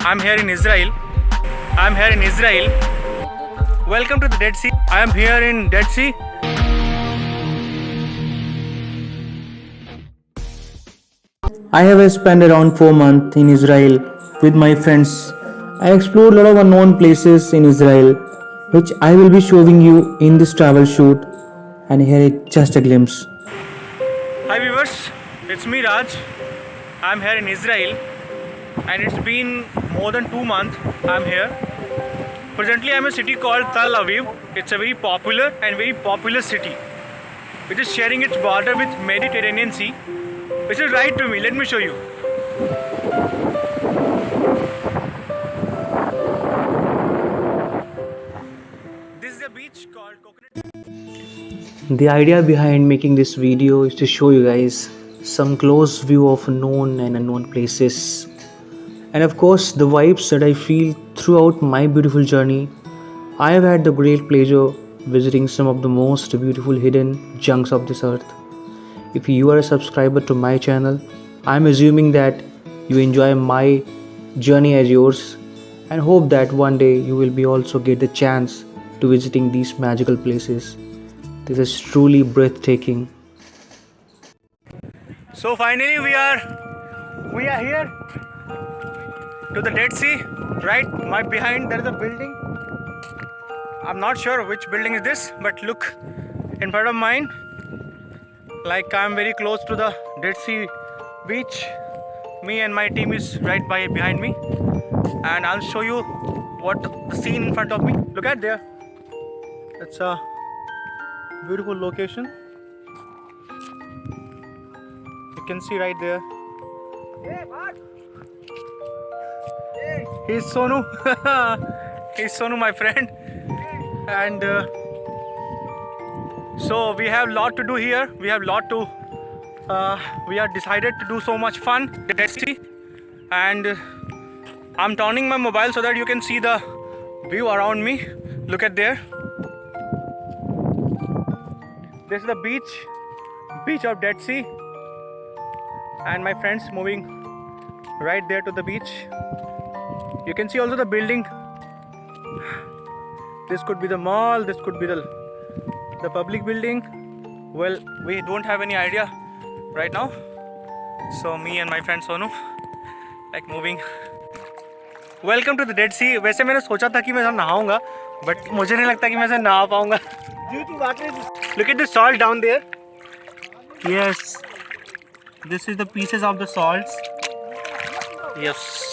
I'm here in Israel. Welcome to the Dead Sea. I am here in Dead Sea. I have spent around 4 months in Israel with my friends. I explored a lot of unknown places in Israel, which I will be showing you in this travel shoot. And here is just a glimpse. Hi viewers, it's me Raj. I'm here in Israel and it's been more than 2 months I'm here. Presently I'm in a city called Tel Aviv. It's a very popular and very populous city which is sharing its border with Mediterranean Sea, which is right to me. Let me show you. This is a beach called Coconut. The idea behind making this video is to show you guys some close view of known and unknown places. And of course, the vibes that I feel throughout my beautiful journey. I have had the great pleasure visiting some of the most beautiful hidden chunks of this earth. If you are a subscriber to my channel, I am assuming that you enjoy my journey as yours and hope that one day you will be also get the chance to visiting these magical places. This is truly breathtaking. So finally we are here to the Dead Sea. Right, behind there is a building. I'm not sure which building is this, but look in front of mine, like I'm very close to the Dead Sea beach. Me and my team is right behind me, and I'll show you what the scene in front of me. Look at there. It's a beautiful location. You can see right there. He's Sonu. He's Sonu, my friend. And so we have lot to do here. We are decided to do so much fun. The Dead Sea. And I'm turning my mobile so that you can see the view around me. Look at there. This is the beach of Dead Sea. And my friends moving right there to the beach. You can see also the building. This could be the mall, this could be the public building. Well, we don't have any idea right now. So me and my friend Sonu like moving. Welcome to the Dead Sea. वैसे मैंने सोचा था कि मैं नहाऊंगा, but मुझे नहीं लगता कि मैं नहा पाऊंगा. Look at the salt down there. Yes, this is the pieces of the salts. Yes.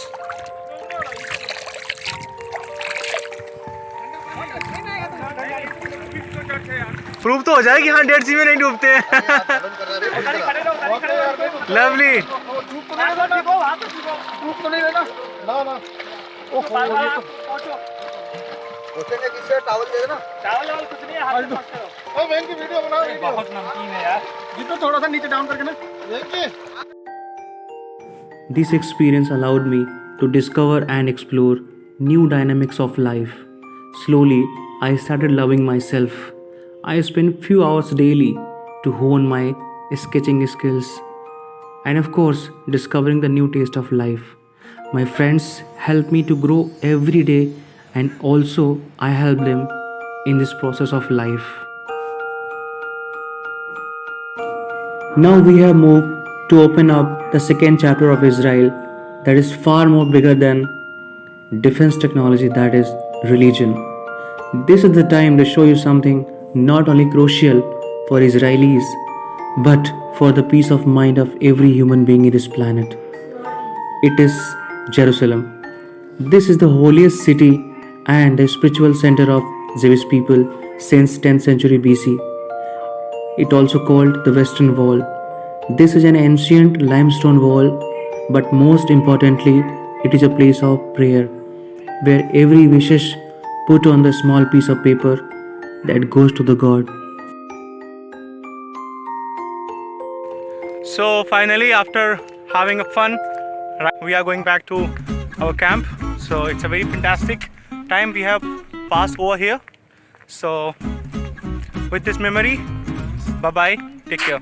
Proof तो हो जाए कि हाँ डेड सी में नहीं डूबते हैं. Lovely. This experience allowed me to discover and explore new dynamics of life. Slowly, I started loving myself. I spent few hours daily to hone my sketching skills and of course discovering the new taste of life. My friends helped me to grow every day and also I helped them in this process of life. Now we have moved to open up the second chapter of Israel that is far more bigger than defense technology, that is religion. This is the time to show you something not only crucial for Israelis but for the peace of mind of every human being in this planet. It is Jerusalem. This is the holiest city and the spiritual center of Jewish people since 10th century BC. It also called the Western Wall. This is an ancient limestone wall, but most importantly, it is a place of prayer where every wish is put on the small piece of paper that goes to the God. So finally, after having a fun, we are going back to our camp. So it's a very fantastic time we have passed over here. So with this memory, bye bye, take care.